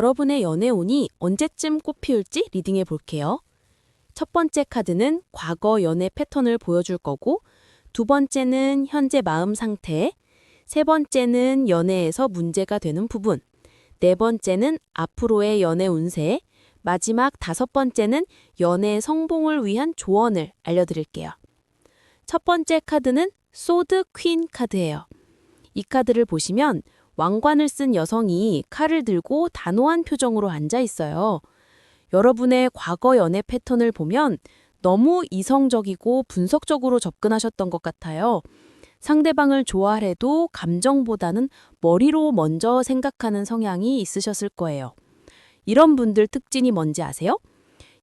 여러분의 연애운이 언제쯤 꽃피울지 리딩해 볼게요. 첫 번째 카드는 과거 연애 패턴을 보여줄 거고, 두 번째는 현재 마음 상태, 세 번째는 연애에서 문제가 되는 부분, 네 번째는 앞으로의 연애 운세, 마지막 다섯 번째는 연애 성공을 위한 조언을 알려드릴게요. 첫 번째 카드는 소드 퀸 카드예요. 이 카드를 보시면 왕관을 쓴 여성이 칼을 들고 단호한 표정으로 앉아 있어요. 여러분의 과거 연애 패턴을 보면 너무 이성적이고 분석적으로 접근하셨던 것 같아요. 상대방을 좋아해도 감정보다는 머리로 먼저 생각하는 성향이 있으셨을 거예요. 이런 분들 특징이 뭔지 아세요?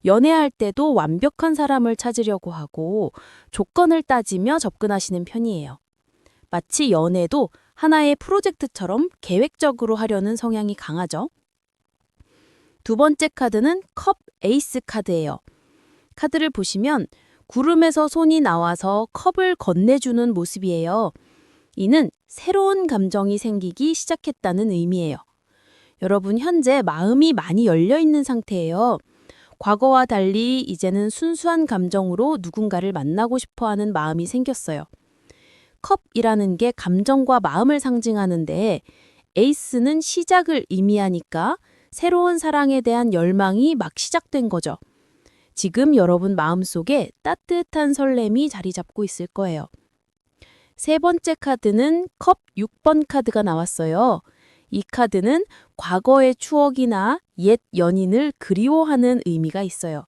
연애할 때도 완벽한 사람을 찾으려고 하고 조건을 따지며 접근하시는 편이에요. 마치 연애도 하나의 프로젝트처럼 계획적으로 하려는 성향이 강하죠. 두 번째 카드는 컵 에이스 카드예요. 카드를 보시면 구름에서 손이 나와서 컵을 건네주는 모습이에요. 이는 새로운 감정이 생기기 시작했다는 의미예요. 여러분 현재 마음이 많이 열려있는 상태예요. 과거와 달리 이제는 순수한 감정으로 누군가를 만나고 싶어하는 마음이 생겼어요. 컵이라는 게 감정과 마음을 상징하는데 에이스는 시작을 의미하니까 새로운 사랑에 대한 열망이 막 시작된 거죠. 지금 여러분 마음속에 따뜻한 설렘이 자리 잡고 있을 거예요. 세 번째 카드는 컵 6번 카드가 나왔어요. 이 카드는 과거의 추억이나 옛 연인을 그리워하는 의미가 있어요.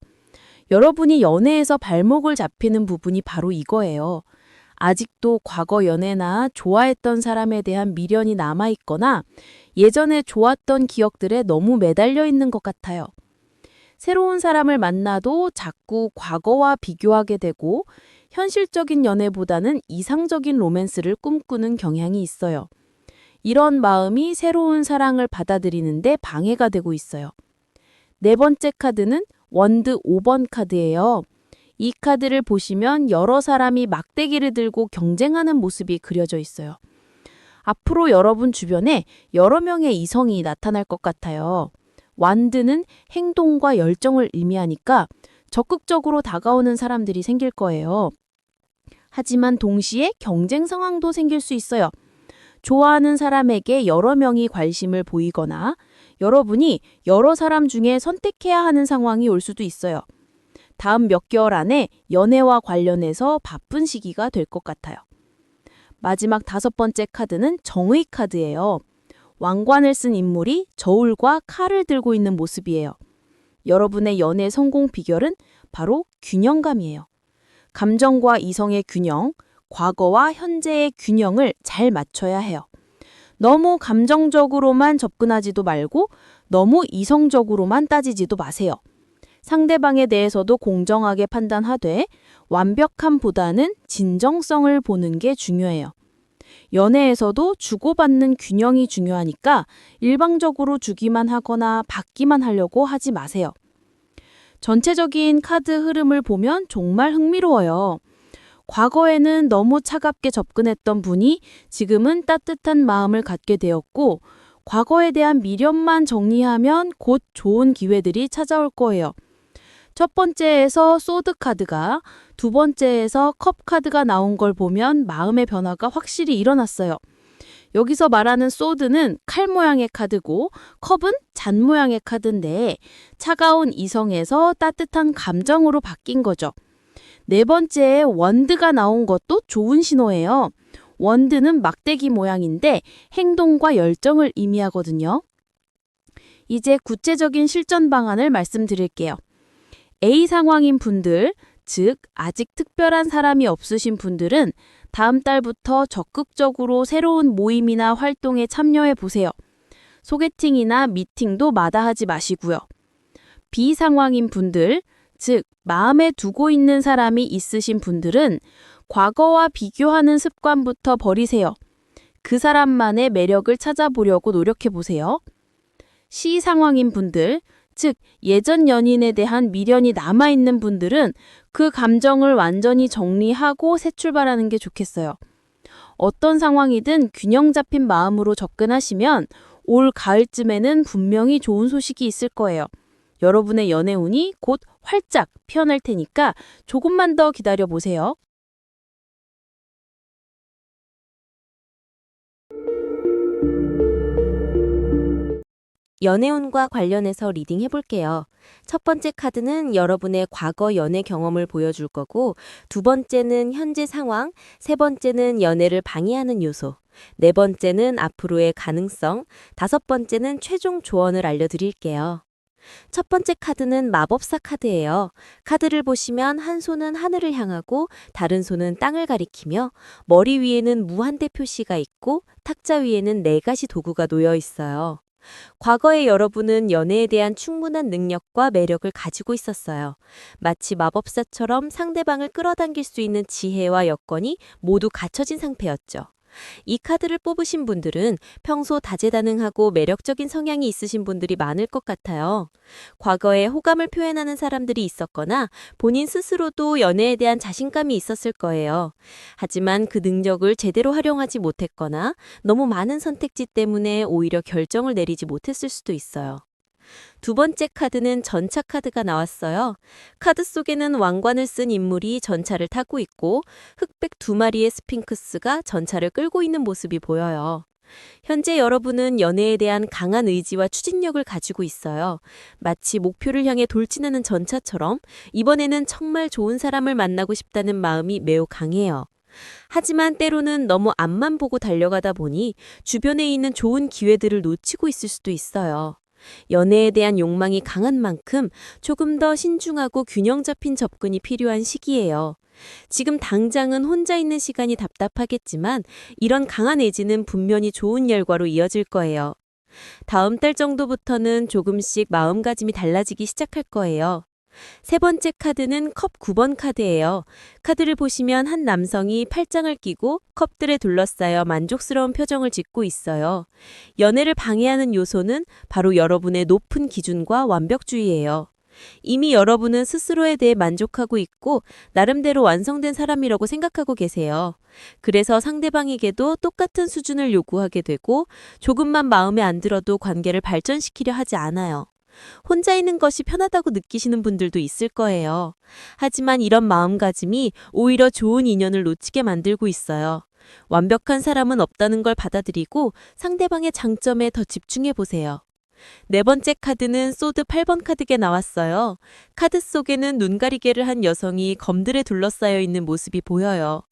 여러분이 연애에서 발목을 잡히는 부분이 바로 이거예요. 아직도 과거 연애나 좋아했던 사람에 대한 미련이 남아있거나 예전에 좋았던 기억들에 너무 매달려 있는 것 같아요. 새로운 사람을 만나도 자꾸 과거와 비교하게 되고 현실적인 연애보다는 이상적인 로맨스를 꿈꾸는 경향이 있어요. 이런 마음이 새로운 사랑을 받아들이는데 방해가 되고 있어요. 네 번째 카드는 원드 5번 카드예요. 이 카드를 보시면 여러 사람이 막대기를 들고 경쟁하는 모습이 그려져 있어요. 앞으로 여러분 주변에 여러 명의 이성이 나타날 것 같아요. 완드는 행동과 열정을 의미하니까 적극적으로 다가오는 사람들이 생길 거예요. 하지만 동시에 경쟁 상황도 생길 수 있어요. 좋아하는 사람에게 여러 명이 관심을 보이거나 여러분이 여러 사람 중에 선택해야 하는 상황이 올 수도 있어요. 다음 몇 개월 안에 연애와 관련해서 바쁜 시기가 될 것 같아요. 마지막 다섯 번째 카드는 정의 카드예요. 왕관을 쓴 인물이 저울과 칼을 들고 있는 모습이에요. 여러분의 연애 성공 비결은 바로 균형감이에요. 감정과 이성의 균형, 과거와 현재의 균형을 잘 맞춰야 해요. 너무 감정적으로만 접근하지도 말고 너무 이성적으로만 따지지도 마세요. 상대방에 대해서도 공정하게 판단하되 완벽함보다는 진정성을 보는 게 중요해요. 연애에서도 주고받는 균형이 중요하니까 일방적으로 주기만 하거나 받기만 하려고 하지 마세요. 전체적인 카드 흐름을 보면 정말 흥미로워요. 과거에는 너무 차갑게 접근했던 분이 지금은 따뜻한 마음을 갖게 되었고, 과거에 대한 미련만 정리하면 곧 좋은 기회들이 찾아올 거예요. 첫 번째에서 소드 카드가, 두 번째에서 컵 카드가 나온 걸 보면 마음의 변화가 확실히 일어났어요. 여기서 말하는 소드는 칼 모양의 카드고 컵은 잔 모양의 카드인데 차가운 이성에서 따뜻한 감정으로 바뀐 거죠. 네 번째에 원드가 나온 것도 좋은 신호예요. 원드는 막대기 모양인데 행동과 열정을 의미하거든요. 이제 구체적인 실전 방안을 말씀드릴게요. A 상황인 분들, 즉 아직 특별한 사람이 없으신 분들은 다음 달부터 적극적으로 새로운 모임이나 활동에 참여해 보세요. 소개팅이나 미팅도 마다하지 마시고요. B 상황인 분들, 즉 마음에 두고 있는 사람이 있으신 분들은 과거와 비교하는 습관부터 버리세요. 그 사람만의 매력을 찾아보려고 노력해 보세요. C 상황인 분들, 즉 예전 연인에 대한 미련이 남아있는 분들은 그 감정을 완전히 정리하고 새 출발하는 게 좋겠어요. 어떤 상황이든 균형 잡힌 마음으로 접근하시면 올 가을쯤에는 분명히 좋은 소식이 있을 거예요. 여러분의 연애 운이 곧 활짝 피어날 테니까 조금만 더 기다려 보세요. 연애운과 관련해서 리딩 해볼게요. 첫 번째 카드는 여러분의 과거 연애 경험을 보여줄 거고, 두 번째는 현재 상황, 세 번째는 연애를 방해하는 요소, 네 번째는 앞으로의 가능성, 다섯 번째는 최종 조언을 알려드릴게요. 첫 번째 카드는 마법사 카드예요. 카드를 보시면 한 손은 하늘을 향하고 다른 손은 땅을 가리키며 머리 위에는 무한대 표시가 있고 탁자 위에는 네 가지 도구가 놓여 있어요. 과거의 여러분은 연애에 대한 충분한 능력과 매력을 가지고 있었어요. 마치 마법사처럼 상대방을 끌어당길 수 있는 지혜와 여건이 모두 갖춰진 상태였죠. 이 카드를 뽑으신 분들은 평소 다재다능하고 매력적인 성향이 있으신 분들이 많을 것 같아요. 과거에 호감을 표현하는 사람들이 있었거나 본인 스스로도 연애에 대한 자신감이 있었을 거예요. 하지만 그 능력을 제대로 활용하지 못했거나 너무 많은 선택지 때문에 오히려 결정을 내리지 못했을 수도 있어요. 두 번째 카드는 전차 카드가 나왔어요. 카드 속에는 왕관을 쓴 인물이 전차를 타고 있고 흑백 두 마리의 스핑크스가 전차를 끌고 있는 모습이 보여요. 현재 여러분은 연애에 대한 강한 의지와 추진력을 가지고 있어요. 마치 목표를 향해 돌진하는 전차처럼 이번에는 정말 좋은 사람을 만나고 싶다는 마음이 매우 강해요. 하지만 때로는 너무 앞만 보고 달려가다 보니 주변에 있는 좋은 기회들을 놓치고 있을 수도 있어요. 연애에 대한 욕망이 강한 만큼 조금 더 신중하고 균형 잡힌 접근이 필요한 시기예요. 지금 당장은 혼자 있는 시간이 답답하겠지만 이런 강한 의지는 분명히 좋은 결과로 이어질 거예요. 다음 달 정도부터는 조금씩 마음가짐이 달라지기 시작할 거예요. 세 번째 카드는 컵 9번 카드예요. 카드를 보시면 한 남성이 팔짱을 끼고 컵들에 둘러싸여 만족스러운 표정을 짓고 있어요. 연애를 방해하는 요소는 바로 여러분의 높은 기준과 완벽주의예요. 이미 여러분은 스스로에 대해 만족하고 있고 나름대로 완성된 사람이라고 생각하고 계세요. 그래서 상대방에게도 똑같은 수준을 요구하게 되고 조금만 마음에 안 들어도 관계를 발전시키려 하지 않아요. 혼자 있는 것이 편하다고 느끼시는 분들도 있을 거예요. 하지만 이런 마음가짐이 오히려 좋은 인연을 놓치게 만들고 있어요. 완벽한 사람은 없다는 걸 받아들이고 상대방의 장점에 더 집중해 보세요. 네 번째 카드는 소드 8번 카드가 나왔어요. 카드 속에는 눈가리개를 한 여성이 검들에 둘러싸여 있는 모습이 보여요.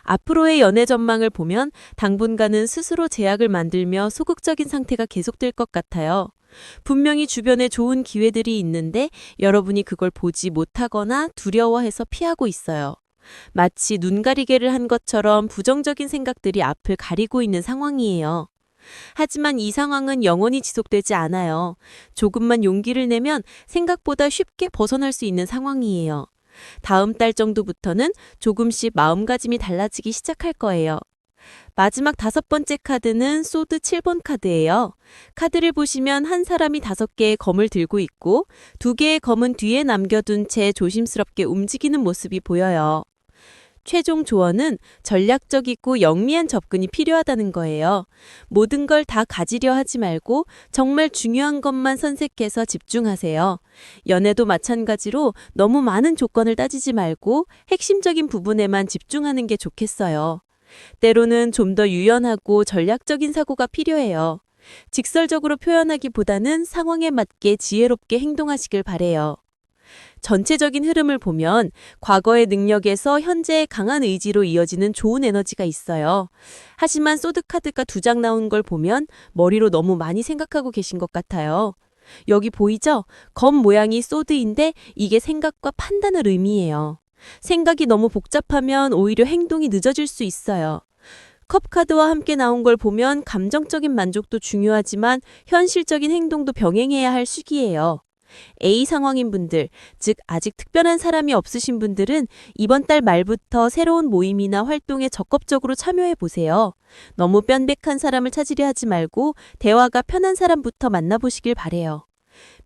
앞으로의 연애 전망을 보면 당분간은 스스로 제약을 만들며 소극적인 상태가 계속될 것 같아요. 분명히 주변에 좋은 기회들이 있는데 여러분이 그걸 보지 못하거나 두려워해서 피하고 있어요. 마치 눈가리개를 한 것처럼 부정적인 생각들이 앞을 가리고 있는 상황이에요. 하지만 이 상황은 영원히 지속되지 않아요. 조금만 용기를 내면 생각보다 쉽게 벗어날 수 있는 상황이에요. 다음 달 정도부터는 조금씩 마음가짐이 달라지기 시작할 거예요. 마지막 다섯 번째 카드는 소드 7번 카드예요. 카드를 보시면 한 사람이 5개의 검을 들고 있고 2개의 검은 뒤에 남겨둔 채 조심스럽게 움직이는 모습이 보여요. 최종 조언은 전략적이고 영리한 접근이 필요하다는 거예요. 모든 걸 다 가지려 하지 말고 정말 중요한 것만 선택해서 집중하세요. 연애도 마찬가지로 너무 많은 조건을 따지지 말고 핵심적인 부분에만 집중하는 게 좋겠어요. 때로는 좀 더 유연하고 전략적인 사고가 필요해요. 직설적으로 표현하기보다는 상황에 맞게 지혜롭게 행동하시길 바래요. 전체적인 흐름을 보면 과거의 능력에서 현재의 강한 의지로 이어지는 좋은 에너지가 있어요. 하지만 소드카드가 2장 나온 걸 보면 머리로 너무 많이 생각하고 계신 것 같아요. 여기 보이죠? 검 모양이 소드인데 이게 생각과 판단을 의미해요. 생각이 너무 복잡하면 오히려 행동이 늦어질 수 있어요. 컵 카드와 함께 나온 걸 보면 감정적인 만족도 중요하지만 현실적인 행동도 병행해야 할 시기예요. A 상황인 분들, 즉 아직 특별한 사람이 없으신 분들은 이번 달 말부터 새로운 모임이나 활동에 적극적으로 참여해 보세요. 너무 뼈백한 사람을 찾으려 하지 말고 대화가 편한 사람부터 만나보시길 바래요.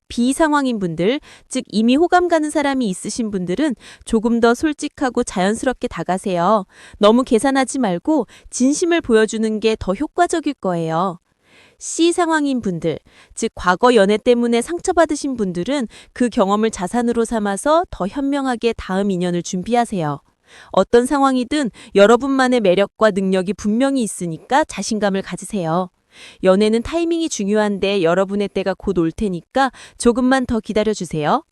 B 상황인 분들, 즉 이미 호감 가는 사람이 있으신 분들은 조금 더 솔직하고 자연스럽게 다가세요. 너무 계산하지 말고 진심을 보여주는 게 더 효과적일 거예요. C 상황인 분들, 즉 과거 연애 때문에 상처받으신 분들은 그 경험을 자산으로 삼아서 더 현명하게 다음 인연을 준비하세요. 어떤 상황이든 여러분만의 매력과 능력이 분명히 있으니까 자신감을 가지세요. 연애는 타이밍이 중요한데 여러분의 때가 곧 올 테니까 조금만 더 기다려주세요.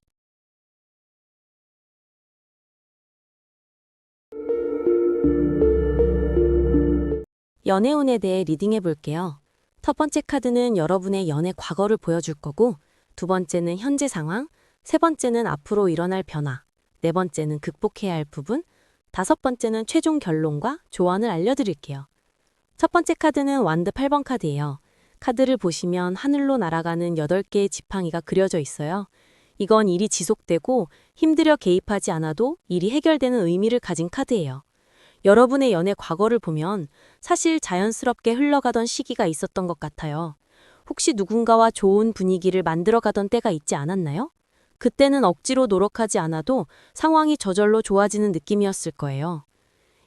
연애운에 대해 리딩해 볼게요. 첫 번째 카드는 여러분의 연애 과거를 보여줄 거고, 두 번째는 현재 상황, 세 번째는 앞으로 일어날 변화, 네 번째는 극복해야 할 부분, 다섯 번째는 최종 결론과 조언을 알려드릴게요. 첫 번째 카드는 완드 8번 카드예요. 카드를 보시면 하늘로 날아가는 8개의 지팡이가 그려져 있어요. 이건 일이 지속되고 힘들여 개입하지 않아도 일이 해결되는 의미를 가진 카드예요. 여러분의 연애 과거를 보면 사실 자연스럽게 흘러가던 시기가 있었던 것 같아요. 혹시 누군가와 좋은 분위기를 만들어가던 때가 있지 않았나요? 그때는 억지로 노력하지 않아도 상황이 저절로 좋아지는 느낌이었을 거예요.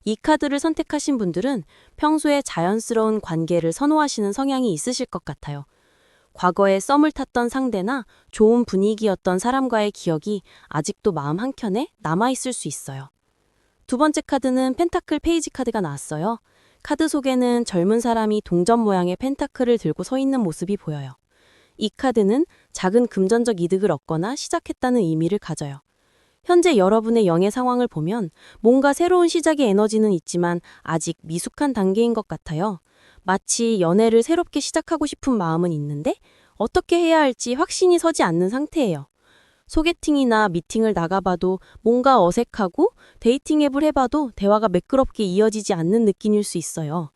이 카드를 선택하신 분들은 평소에 자연스러운 관계를 선호하시는 성향이 있으실 것 같아요. 과거에 썸을 탔던 상대나 좋은 분위기였던 사람과의 기억이 아직도 마음 한켠에 남아있을 수 있어요. 두 번째 카드는 펜타클 페이지 카드가 나왔어요. 카드 속에는 젊은 사람이 동전 모양의 펜타클을 들고 서 있는 모습이 보여요. 이 카드는 작은 금전적 이득을 얻거나 시작했다는 의미를 가져요. 현재 여러분의 연애 상황을 보면 뭔가 새로운 시작의 에너지는 있지만 아직 미숙한 단계인 것 같아요. 마치 연애를 새롭게 시작하고 싶은 마음은 있는데 어떻게 해야 할지 확신이 서지 않는 상태예요. 소개팅이나 미팅을 나가봐도 뭔가 어색하고 데이팅 앱을 해봐도 대화가 매끄럽게 이어지지 않는 느낌일 수 있어요.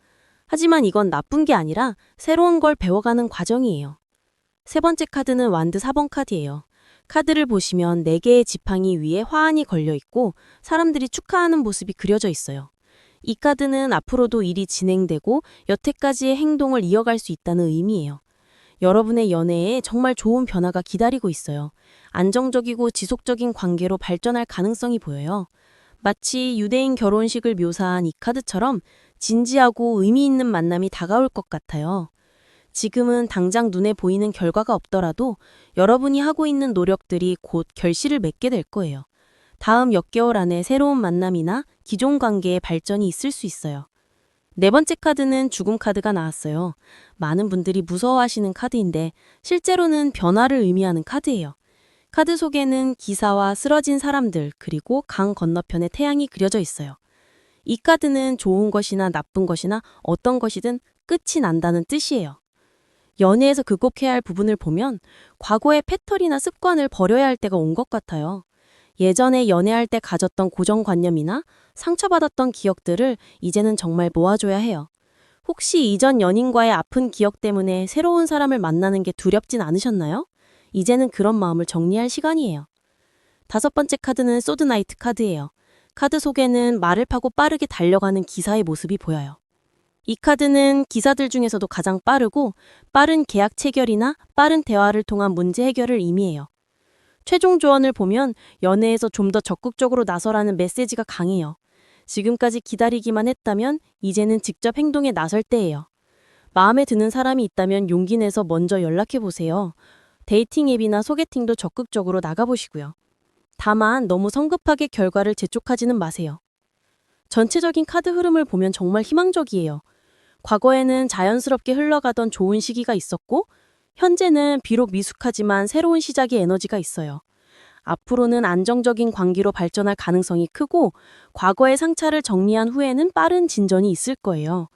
하지만 이건 나쁜 게 아니라 새로운 걸 배워가는 과정이에요. 세 번째 카드는 완드 4번 카드예요. 카드를 보시면 4개의 지팡이 위에 화환이 걸려 있고 사람들이 축하하는 모습이 그려져 있어요. 이 카드는 앞으로도 일이 진행되고 여태까지의 행동을 이어갈 수 있다는 의미예요. 여러분의 연애에 정말 좋은 변화가 기다리고 있어요. 안정적이고 지속적인 관계로 발전할 가능성이 보여요. 마치 유대인 결혼식을 묘사한 이 카드처럼 진지하고 의미 있는 만남이 다가올 것 같아요. 지금은 당장 눈에 보이는 결과가 없더라도 여러분이 하고 있는 노력들이 곧 결실을 맺게 될 거예요. 다음 몇 개월 안에 새로운 만남이나 기존 관계의 발전이 있을 수 있어요. 네 번째 카드는 죽음 카드가 나왔어요. 많은 분들이 무서워하시는 카드인데 실제로는 변화를 의미하는 카드예요. 카드 속에는 기사와 쓰러진 사람들 그리고 강 건너편에 태양이 그려져 있어요. 이 카드는 좋은 것이나 나쁜 것이나 어떤 것이든 끝이 난다는 뜻이에요. 연애에서 극복해야 할 부분을 보면 과거의 패턴이나 습관을 버려야 할 때가 온 것 같아요. 예전에 연애할 때 가졌던 고정관념이나 상처받았던 기억들을 이제는 정말 모아줘야 해요. 혹시 이전 연인과의 아픈 기억 때문에 새로운 사람을 만나는 게 두렵진 않으셨나요? 이제는 그런 마음을 정리할 시간이에요. 다섯 번째 카드는 소드나이트 카드예요. 카드 속에는 말을 파고 빠르게 달려가는 기사의 모습이 보여요. 이 카드는 기사들 중에서도 가장 빠르고 빠른 계약 체결이나 빠른 대화를 통한 문제 해결을 의미해요. 최종 조언을 보면 연애에서 좀 더 적극적으로 나서라는 메시지가 강해요. 지금까지 기다리기만 했다면 이제는 직접 행동에 나설 때예요. 마음에 드는 사람이 있다면 용기 내서 먼저 연락해보세요. 데이팅 앱이나 소개팅도 적극적으로 나가보시고요. 다만 너무 성급하게 결과를 재촉하지는 마세요. 전체적인 카드 흐름을 보면 정말 희망적이에요. 과거에는 자연스럽게 흘러가던 좋은 시기가 있었고 현재는 비록 미숙하지만 새로운 시작의 에너지가 있어요. 앞으로는 안정적인 관계로 발전할 가능성이 크고 과거의 상처를 정리한 후에는 빠른 진전이 있을 거예요.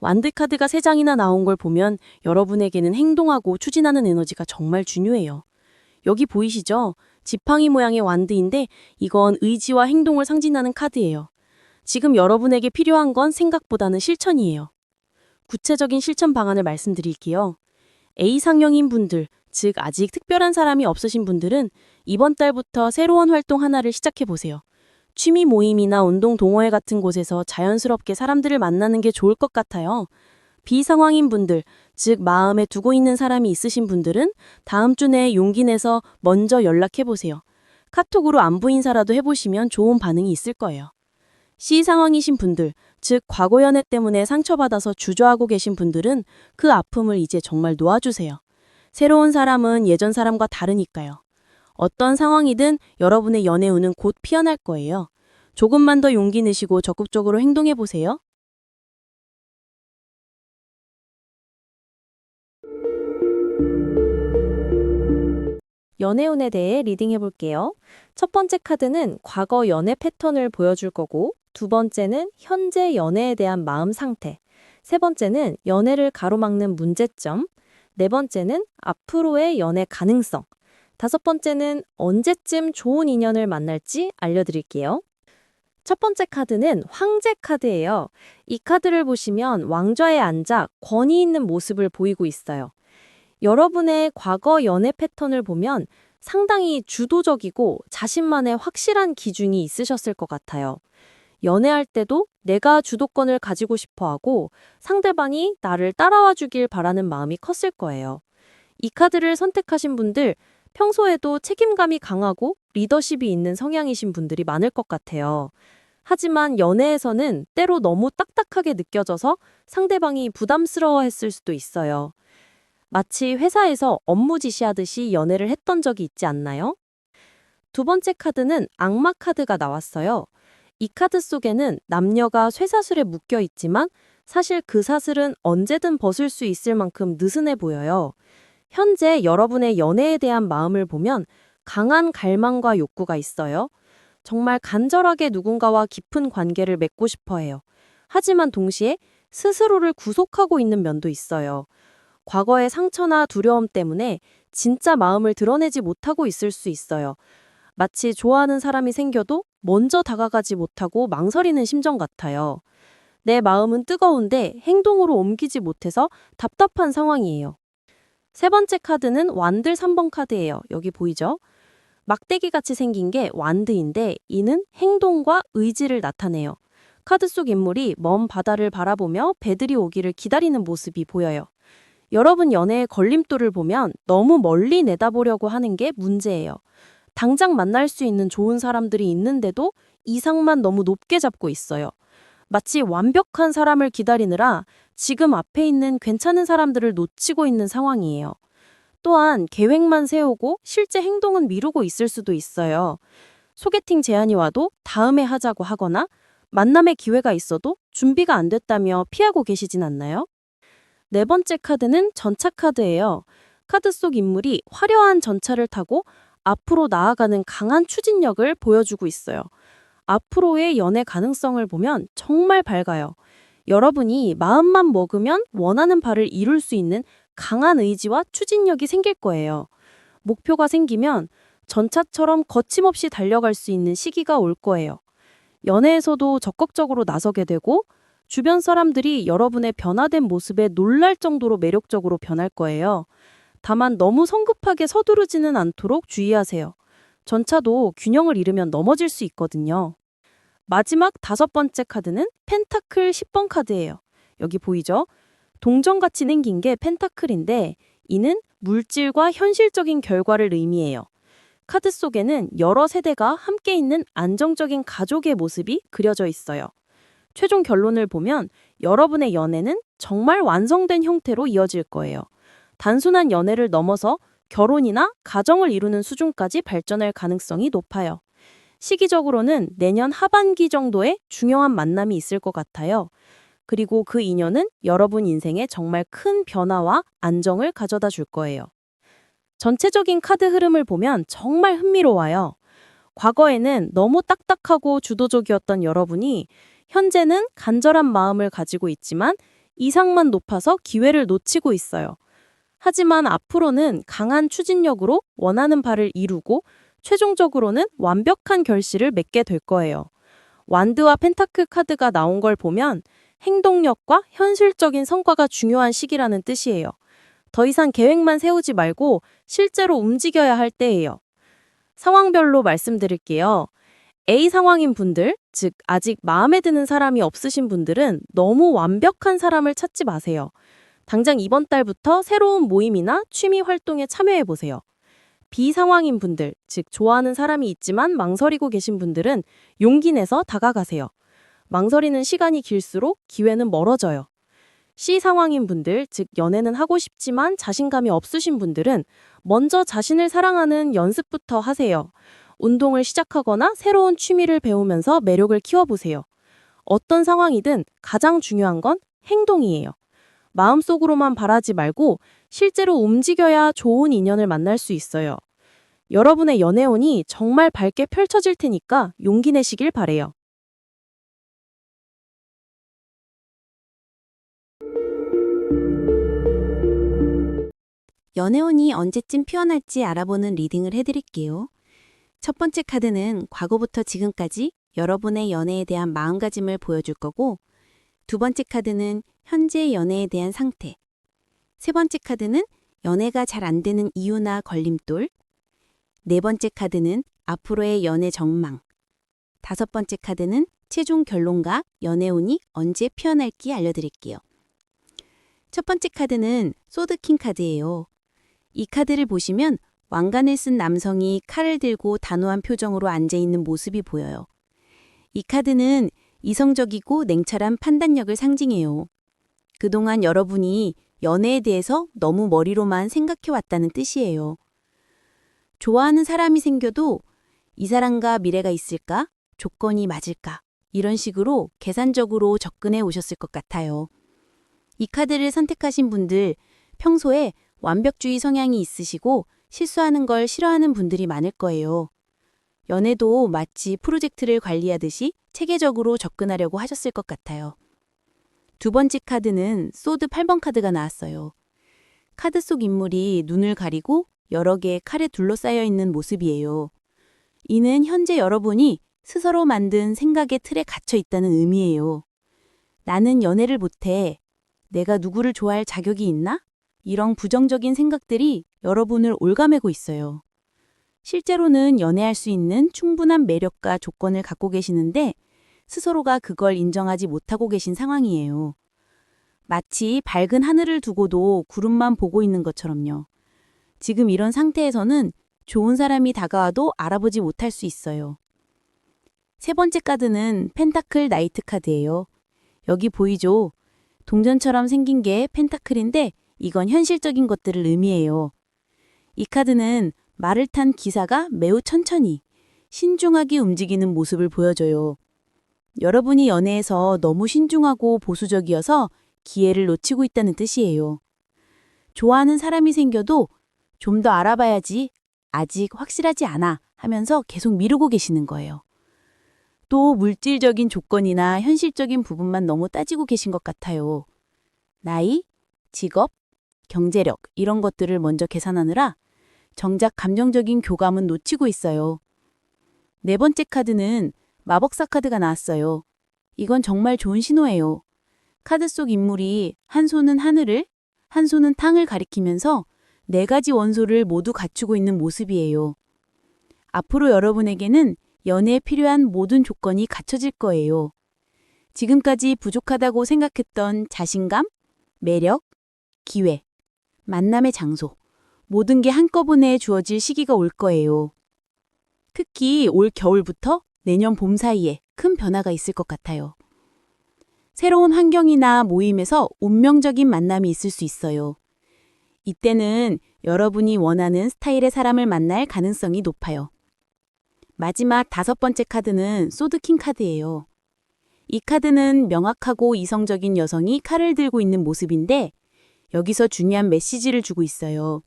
완드 카드가 3장이나 나온 걸 보면 여러분에게는 행동하고 추진하는 에너지가 정말 중요해요. 여기 보이시죠? 지팡이 모양의 완드인데 이건 의지와 행동을 상징하는 카드예요. 지금 여러분에게 필요한 건 생각보다는 실천이에요. 구체적인 실천 방안을 말씀드릴게요. A상형인 분들, 즉 아직 특별한 사람이 없으신 분들은 이번 달부터 새로운 활동 하나를 시작해보세요. 취미 모임이나 운동 동호회 같은 곳에서 자연스럽게 사람들을 만나는 게 좋을 것 같아요. B상황인 분들, 즉 마음에 두고 있는 사람이 있으신 분들은 다음 주 내에 용기 내서 먼저 연락해보세요. 카톡으로 안부 인사라도 해보시면 좋은 반응이 있을 거예요. C 상황이신 분들, 즉 과거 연애 때문에 상처받아서 주저하고 계신 분들은 그 아픔을 이제 정말 놓아주세요. 새로운 사람은 예전 사람과 다르니까요. 어떤 상황이든 여러분의 연애 운은 곧 피어날 거예요. 조금만 더 용기 내시고 적극적으로 행동해 보세요. 연애운에 대해 리딩해 볼게요. 첫 번째 카드는 과거 연애 패턴을 보여줄 거고, 두 번째는 현재 연애에 대한 마음 상태, 세 번째는 연애를 가로막는 문제점, 네 번째는 앞으로의 연애 가능성, 다섯 번째는 언제쯤 좋은 인연을 만날지 알려드릴게요. 첫 번째 카드는 황제 카드예요. 이 카드를 보시면 왕좌에 앉아 권위 있는 모습을 보이고 있어요. 여러분의 과거 연애 패턴을 보면 상당히 주도적이고 자신만의 확실한 기준이 있으셨을 것 같아요. 연애할 때도 내가 주도권을 가지고 싶어 하고 상대방이 나를 따라와 주길 바라는 마음이 컸을 거예요. 이 카드를 선택하신 분들, 평소에도 책임감이 강하고 리더십이 있는 성향이신 분들이 많을 것 같아요. 하지만 연애에서는 때로 너무 딱딱하게 느껴져서 상대방이 부담스러워했을 수도 있어요. 마치 회사에서 업무 지시하듯이 연애를 했던 적이 있지 않나요? 두 번째 카드는 악마 카드가 나왔어요. 이 카드 속에는 남녀가 쇠사슬에 묶여 있지만 사실 그 사슬은 언제든 벗을 수 있을 만큼 느슨해 보여요. 현재 여러분의 연애에 대한 마음을 보면 강한 갈망과 욕구가 있어요. 정말 간절하게 누군가와 깊은 관계를 맺고 싶어 해요. 하지만 동시에 스스로를 구속하고 있는 면도 있어요. 과거의 상처나 두려움 때문에 진짜 마음을 드러내지 못하고 있을 수 있어요. 마치 좋아하는 사람이 생겨도 먼저 다가가지 못하고 망설이는 심정 같아요. 내 마음은 뜨거운데 행동으로 옮기지 못해서 답답한 상황이에요. 세 번째 카드는 완들 3번 카드예요. 여기 보이죠? 막대기 같이 생긴 게 완드인데 이는 행동과 의지를 나타내요. 카드 속 인물이 먼 바다를 바라보며 배들이 오기를 기다리는 모습이 보여요. 여러분 연애의 걸림돌을 보면 너무 멀리 내다보려고 하는 게 문제예요. 당장 만날 수 있는 좋은 사람들이 있는데도 이상만 너무 높게 잡고 있어요. 마치 완벽한 사람을 기다리느라 지금 앞에 있는 괜찮은 사람들을 놓치고 있는 상황이에요. 또한 계획만 세우고 실제 행동은 미루고 있을 수도 있어요. 소개팅 제안이 와도 다음에 하자고 하거나 만남의 기회가 있어도 준비가 안 됐다며 피하고 계시진 않나요? 네 번째 카드는 전차 카드예요. 카드 속 인물이 화려한 전차를 타고 앞으로 나아가는 강한 추진력을 보여주고 있어요. 앞으로의 연애 가능성을 보면 정말 밝아요. 여러분이 마음만 먹으면 원하는 바를 이룰 수 있는 강한 의지와 추진력이 생길 거예요. 목표가 생기면 전차처럼 거침없이 달려갈 수 있는 시기가 올 거예요. 연애에서도 적극적으로 나서게 되고 주변 사람들이 여러분의 변화된 모습에 놀랄 정도로 매력적으로 변할 거예요. 다만 너무 성급하게 서두르지는 않도록 주의하세요. 전차도 균형을 잃으면 넘어질 수 있거든요. 마지막 다섯 번째 카드는 펜타클 10번 카드예요. 여기 보이죠? 동전같이 생긴 게 펜타클인데 이는 물질과 현실적인 결과를 의미해요. 카드 속에는 여러 세대가 함께 있는 안정적인 가족의 모습이 그려져 있어요. 최종 결론을 보면 여러분의 연애는 정말 완성된 형태로 이어질 거예요. 단순한 연애를 넘어서 결혼이나 가정을 이루는 수준까지 발전할 가능성이 높아요. 시기적으로는 내년 하반기 정도에 중요한 만남이 있을 것 같아요. 그리고 그 인연은 여러분 인생에 정말 큰 변화와 안정을 가져다 줄 거예요. 전체적인 카드 흐름을 보면 정말 흥미로워요. 과거에는 너무 딱딱하고 주도적이었던 여러분이 현재는 간절한 마음을 가지고 있지만 이상만 높아서 기회를 놓치고 있어요. 하지만 앞으로는 강한 추진력으로 원하는 바를 이루고 최종적으로는 완벽한 결실을 맺게 될 거예요. 완드와 펜타클 카드가 나온 걸 보면 행동력과 현실적인 성과가 중요한 시기라는 뜻이에요. 더 이상 계획만 세우지 말고 실제로 움직여야 할 때예요. 상황별로 말씀드릴게요. A 상황인 분들, 즉 아직 마음에 드는 사람이 없으신 분들은 너무 완벽한 사람을 찾지 마세요. 당장 이번 달부터 새로운 모임이나 취미 활동에 참여해 보세요. B 상황인 분들, 즉 좋아하는 사람이 있지만 망설이고 계신 분들은 용기 내서 다가가세요. 망설이는 시간이 길수록 기회는 멀어져요. C 상황인 분들, 즉 연애는 하고 싶지만 자신감이 없으신 분들은 먼저 자신을 사랑하는 연습부터 하세요. 운동을 시작하거나 새로운 취미를 배우면서 매력을 키워보세요. 어떤 상황이든 가장 중요한 건 행동이에요. 마음속으로만 바라지 말고 실제로 움직여야 좋은 인연을 만날 수 있어요. 여러분의 연애운이 정말 밝게 펼쳐질 테니까 용기 내시길 바래요. 연애운이 언제쯤 피어날지 알아보는 리딩을 해드릴게요. 첫 번째 카드는 과거부터 지금까지 여러분의 연애에 대한 마음가짐을 보여줄 거고, 두 번째 카드는 현재 연애에 대한 상태, 세 번째 카드는 연애가 잘 안 되는 이유나 걸림돌, 네 번째 카드는 앞으로의 연애 전망, 다섯 번째 카드는 최종 결론과 연애운이 언제 피어날지 알려드릴게요. 첫 번째 카드는 소드킹 카드예요. 이 카드를 보시면 왕관을 쓴 남성이 칼을 들고 단호한 표정으로 앉아있는 모습이 보여요. 이 카드는 이성적이고 냉철한 판단력을 상징해요. 그동안 여러분이 연애에 대해서 너무 머리로만 생각해왔다는 뜻이에요. 좋아하는 사람이 생겨도 이 사람과 미래가 있을까? 조건이 맞을까? 이런 식으로 계산적으로 접근해 오셨을 것 같아요. 이 카드를 선택하신 분들, 평소에 완벽주의 성향이 있으시고 실수하는 걸 싫어하는 분들이 많을 거예요. 연애도 마치 프로젝트를 관리하듯이 체계적으로 접근하려고 하셨을 것 같아요. 두 번째 카드는 소드 8번 카드가 나왔어요. 카드 속 인물이 눈을 가리고 여러 개의 칼에 둘러싸여 있는 모습이에요. 이는 현재 여러분이 스스로 만든 생각의 틀에 갇혀 있다는 의미예요. 나는 연애를 못해. 내가 누구를 좋아할 자격이 있나? 이런 부정적인 생각들이 여러분을 올가매고 있어요. 실제로는 연애할 수 있는 충분한 매력과 조건을 갖고 계시는데 스스로가 그걸 인정하지 못하고 계신 상황이에요. 마치 밝은 하늘을 두고도 구름만 보고 있는 것처럼요. 지금 이런 상태에서는 좋은 사람이 다가와도 알아보지 못할 수 있어요. 세 번째 카드는 펜타클 나이트 카드예요. 여기 보이죠? 동전처럼 생긴 게 펜타클인데 이건 현실적인 것들을 의미해요. 이 카드는 말을 탄 기사가 매우 천천히, 신중하게 움직이는 모습을 보여줘요. 여러분이 연애에서 너무 신중하고 보수적이어서 기회를 놓치고 있다는 뜻이에요. 좋아하는 사람이 생겨도 좀 더 알아봐야지, 아직 확실하지 않아 하면서 계속 미루고 계시는 거예요. 또 물질적인 조건이나 현실적인 부분만 너무 따지고 계신 것 같아요. 나이, 직업, 경제력 이런 것들을 먼저 계산하느라 정작 감정적인 교감은 놓치고 있어요. 네 번째 카드는 마법사 카드가 나왔어요. 이건 정말 좋은 신호예요. 카드 속 인물이 한 손은 하늘을, 한 손은 탕을 가리키면서 네 가지 원소를 모두 갖추고 있는 모습이에요. 앞으로 여러분에게는 연애에 필요한 모든 조건이 갖춰질 거예요. 지금까지 부족하다고 생각했던 자신감, 매력, 기회, 만남의 장소, 모든 게 한꺼번에 주어질 시기가 올 거예요. 특히 올 겨울부터 내년 봄 사이에 큰 변화가 있을 것 같아요. 새로운 환경이나 모임에서 운명적인 만남이 있을 수 있어요. 이때는 여러분이 원하는 스타일의 사람을 만날 가능성이 높아요. 마지막 다섯 번째 카드는 소드킹 카드예요. 이 카드는 명확하고 이성적인 여성이 칼을 들고 있는 모습인데 여기서 중요한 메시지를 주고 있어요.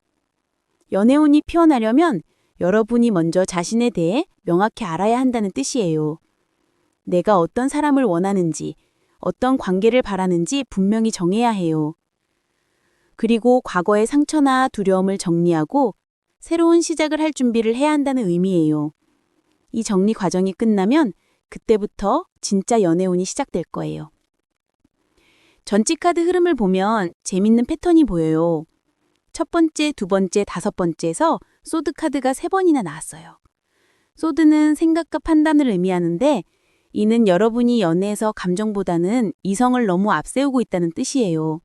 연애운이 피어나려면 여러분이 먼저 자신에 대해 명확히 알아야 한다는 뜻이에요. 내가 어떤 사람을 원하는지, 어떤 관계를 바라는지 분명히 정해야 해요. 그리고 과거의 상처나 두려움을 정리하고 새로운 시작을 할 준비를 해야 한다는 의미예요. 이 정리 과정이 끝나면 그때부터 진짜 연애운이 시작될 거예요. 전체 카드 흐름을 보면 재밌는 패턴이 보여요. 첫 번째, 두 번째, 다섯 번째에서 소드 카드가 3번이나 나왔어요. 소드는 생각과 판단을 의미하는데 이는 여러분이 연애에서 감정보다는 이성을 너무 앞세우고 있다는 뜻이에요.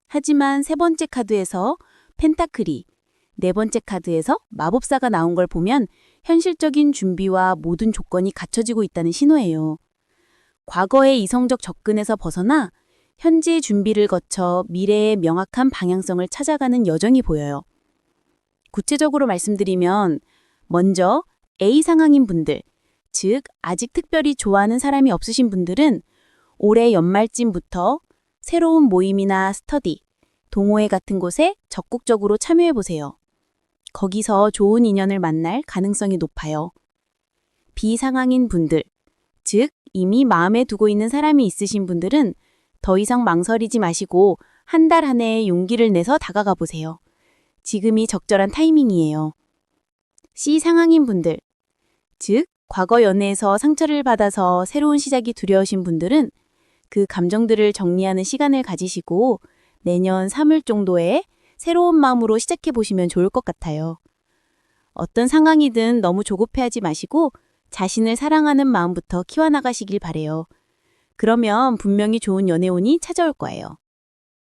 하지만 세 번째 카드에서 펜타클이, 네 번째 카드에서 마법사가 나온 걸 보면 현실적인 준비와 모든 조건이 갖춰지고 있다는 신호예요. 과거의 이성적 접근에서 벗어나 현재의 준비를 거쳐 미래의 명확한 방향성을 찾아가는 여정이 보여요. 구체적으로 말씀드리면 먼저 A 상황인 분들, 즉 아직 특별히 좋아하는 사람이 없으신 분들은 올해 연말쯤부터 새로운 모임이나 스터디, 동호회 같은 곳에 적극적으로 참여해 보세요. 거기서 좋은 인연을 만날 가능성이 높아요. B 상황인 분들, 즉 이미 마음에 두고 있는 사람이 있으신 분들은 더 이상 망설이지 마시고 한 달 안에 용기를 내서 다가가 보세요. 지금이 적절한 타이밍이에요. C 상황인 분들, 즉 과거 연애에서 상처를 받아서 새로운 시작이 두려우신 분들은 그 감정들을 정리하는 시간을 가지시고 내년 3월 정도에 새로운 마음으로 시작해 보시면 좋을 것 같아요. 어떤 상황이든 너무 조급해하지 마시고 자신을 사랑하는 마음부터 키워나가시길 바래요. 그러면 분명히 좋은 연애운이 찾아올 거예요.